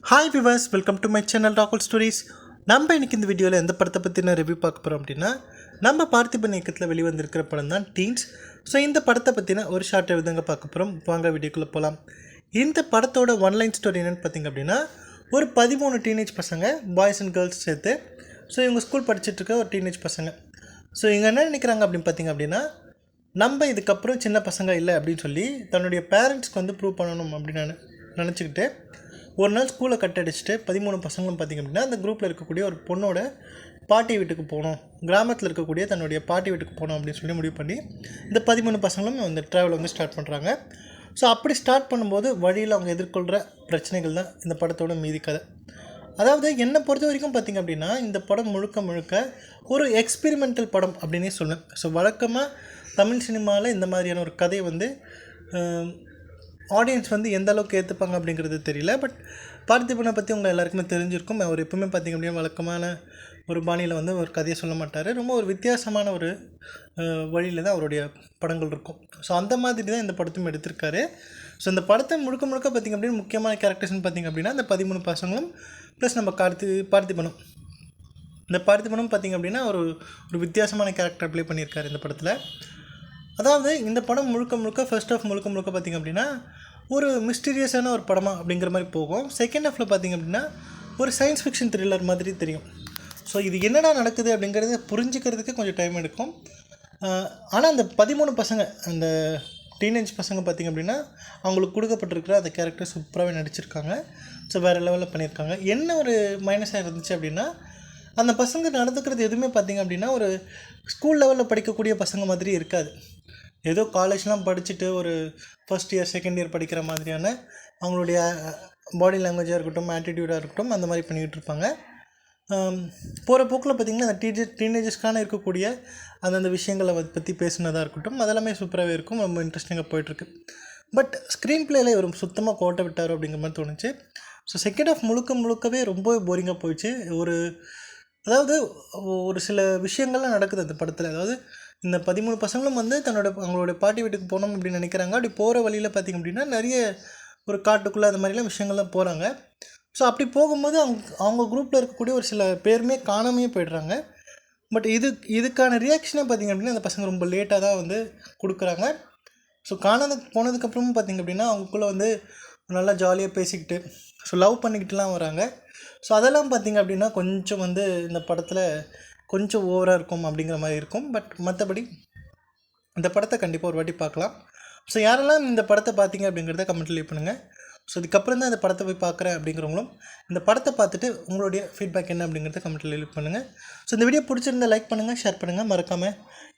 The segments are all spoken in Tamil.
Hi viewers, welcome to my channel ராகுல் ஸ்டோரிஸ். நம்ம இன்றைக்கி இந்த வீடியோவில் எந்த படத்தை பற்றி நான் ரிவ்யூ பார்க்க போகிறோம் அப்படின்னா, நம்ம பார்த்திபன் இயக்கத்தில் வெளிவந்திருக்கிற படம் தான் டீன்ஸ். ஸோ இந்த படத்தை பற்றின ஒரு ஷார்ட் விதங்க பார்க்க போகிறோம். வாங்க வீடியோக்குள்ளே போகலாம். இந்த படத்தோட ஒன்லைன் ஸ்டோரி என்னென்னு பார்த்திங்க அப்படின்னா, ஒரு 13 டீனேஜ் பசங்க, பாய்ஸ் அண்ட் கேர்ள்ஸ் சேர்த்து. ஸோ இவங்க ஸ்கூல் படிச்சுட்ருக்க ஒரு டீனேஜ் பசங்க. ஸோ இவங்க என்ன நினைக்கிறாங்க அப்படின்னு பார்த்திங்க அப்படின்னா, நம்ம இதுக்கப்புறம் சின்ன பசங்க இல்லை அப்படின்னு சொல்லி தன்னுடைய பேரண்ட்ஸ்க்கு வந்து ப்ரூவ் பண்ணணும் அப்படின்னு நினச்சிக்கிட்டு ஒரு நாள் ஸ்கூலை கட் அடிச்சுட்டு 13 பசங்களும் பார்த்திங்க அப்படின்னா அந்த குரூப்பில் இருக்கக்கூடிய ஒரு பொண்ணோட பாட்டி வீட்டுக்கு போகணும், கிராமத்தில் இருக்கக்கூடிய தன்னுடைய பாட்டி வீட்டுக்கு போகணும் அப்படின்னு சொல்லி முடிவு பண்ணி இந்த 13 பசங்களும் அந்த ட்ராவல் வந்து ஸ்டார்ட் பண்ணுறாங்க. ஸோ அப்படி ஸ்டார்ட் பண்ணும்போது வழியில் அவங்க எதிர்கொள்கிற பிரச்சனைகள் தான் இந்த படத்தோட மீதி கதை. அதாவது என்னை பொறுத்த வரைக்கும் பார்த்திங்க அப்படின்னா இந்த படம் முழுக்க ஒரு எக்ஸ்பெரிமெண்டல் படம் அப்படின்னே சொல்லுவேன். ஸோ வழக்கமாக தமிழ் சினிமாவில் இந்த மாதிரியான ஒரு கதையை வந்து ஆடியன்ஸ் வந்து எந்த அளவுக்கு ஏற்றுப்பாங்க அப்படிங்கிறது தெரியல. பட் பார்த்திபனை பற்றி உங்களை எல்லாருக்குமே தெரிஞ்சிருக்கும். அவர் எப்பவுமே பார்த்திங்க அப்படின்னா வழக்கமான ஒரு பாணியில் வந்து ஒரு கதையை சொல்ல மாட்டார். ரொம்ப ஒரு வித்தியாசமான ஒரு வழியில் தான் அவருடைய படங்கள் இருக்கும். ஸோ அந்த மாதிரி தான் இந்த படத்தையும் எடுத்திருக்காரு. ஸோ இந்த படத்தை முழுக்க பார்த்திங்க அப்படின்னா முக்கியமான கேரக்டர்ஸ்னு பார்த்திங்க அப்படின்னா இந்த 13 பசங்களும் ப்ளஸ் நம்ம பார்த்திபனும். இந்த பார்த்திபனும் பார்த்திங்க அப்படின்னா ஒரு வித்தியாசமான கேரக்டர் ப்ளே பண்ணியிருக்காரு இந்த படத்தில். அதாவது இந்த படம் முழுக்க ஃபர்ஸ்ட் ஆஃப் முழுக்க பார்த்திங்க அப்படின்னா ஒரு மிஸ்டீரியஸான ஒரு படமாக அப்படிங்கிற மாதிரி போகும். செகண்ட் ஹாஃபில் பார்த்திங்க அப்படின்னா ஒரு சயின்ஸ் ஃபிக்ஷன் த்ரில்லர் மாதிரி தெரியும். ஸோ இது என்னடா நடக்குது அப்படிங்கிறத புரிஞ்சுக்கிறதுக்கு கொஞ்சம் டைம் எடுக்கும். ஆனால் அந்த 13 பசங்க, அந்த டீனேஜ் பசங்க பார்த்திங்க அப்படின்னா அவங்களுக்கு கொடுக்கப்பட்டிருக்கிற அந்த கேரக்டர் சூப்பராகவே நடிச்சிருக்காங்க. ஸோ வேறு லெவலில் பண்ணியிருக்காங்க. என்ன ஒரு மைனஸாக இருந்துச்சு அப்படின்னா, அந்த பசங்க நடந்துக்கிறது எதுவுமே பார்த்திங்க அப்படின்னா ஒரு ஸ்கூல் லெவலில் படிக்கக்கூடிய பசங்க மாதிரி இருக்காது. ஏதோ காலேஜ்லாம் படிச்சுட்டு ஒரு ஃபஸ்ட் இயர் செகண்ட் இயர் படிக்கிற மாதிரியான அவங்களுடைய பாடி லாங்குவேஜாக இருக்கட்டும், ஆட்டிடியூடாக இருக்கட்டும், அந்த மாதிரி பண்ணிக்கிட்டு இருப்பாங்க. போகிற போக்கில் பார்த்திங்கன்னா அந்த டீனேஜர்ஸ்க்கான இருக்கக்கூடிய அந்தந்த விஷயங்களை பற்றி பேசுனதாக இருக்கட்டும், அதெல்லாமே சூப்பராகவே இருக்கும். ரொம்ப இன்ட்ரெஸ்டிங்காக போயிட்டுருக்கு. பட் ஸ்க்ரீன் பிளேயில் இவர் சுத்தமாக கோட்டை விட்டார் அப்படிங்கிற மாதிரி தோணுச்சு. ஸோ செகண்ட் ஆஃப் முழுக்கவே ரொம்பவே போரிங்காக போயிடுச்சு. அதாவது ஒரு சில விஷயங்கள்லாம் நடக்குது அந்த படத்தில். அதாவது இந்த 13 பசங்களும் வந்து அவங்களோட பாட்டி வீட்டுக்கு போகணும் அப்படின்னு நினைக்கிறாங்க. அப்படி போகிற வழியில் பார்த்திங்க அப்படின்னா நிறைய ஒரு காட்டுக்குள்ளே அந்த மாதிரிலாம் விஷயங்கள்லாம் போகிறாங்க. ஸோ அப்படி போகும்போது அவங்க குரூப்பில் இருக்கக்கூடிய ஒரு சில பேருமே காணாமையே போய்ட்றாங்க. பட் இதுக்கான ரியாக்ஷனே பார்த்திங்க அப்படின்னா அந்த பசங்க ரொம்ப லேட்டாக தான் வந்து கொடுக்குறாங்க. ஸோ போனதுக்கப்புறமும் பார்த்திங்க அப்படின்னா அவங்களுக்குள்ளே வந்து நல்லா ஜாலியாக பேசிக்கிட்டு ஸோ லவ் பண்ணிக்கிட்டுலாம் வராங்க. ஸோ அதெல்லாம் பார்த்திங்க அப்படின்னா கொஞ்சம் வந்து இந்த படத்தில் கொஞ்சம் ஓவராக இருக்கும் அப்படிங்கிற மாதிரி இருக்கும். பட் மற்றபடி இந்த படத்தை கண்டிப்பாக ஒரு வாட்டி பார்க்கலாம். ஸோ யாரெல்லாம் இந்த படத்தை பார்த்தீங்க அப்படிங்கிறத கமெண்ட்டில் லீவ் பண்ணுங்கள். ஸோ இதுக்கப்புறம் தான் இந்த படத்தை போய் பார்க்குறேன் அப்படிங்கிறவங்களும் இந்த படத்தை பார்த்துட்டு உங்களுடைய ஃபீட்பேக் என்ன அப்படிங்கிறத கமெண்ட்டில் லீவ் பண்ணுங்கள். ஸோ இந்த வீடியோ பிடிச்சிருந்தால் லைக் பண்ணுங்கள், ஷேர் பண்ணுங்கள். மறக்காமல்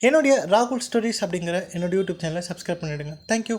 என்னுடைய ராகுல் ஸ்டோரிஸ் அப்படிங்கிற என்னோடய யூடியூப் சேனலை சப்ஸ்கிரைப் பண்ணிவிடுங்க. தேங்க்யூ.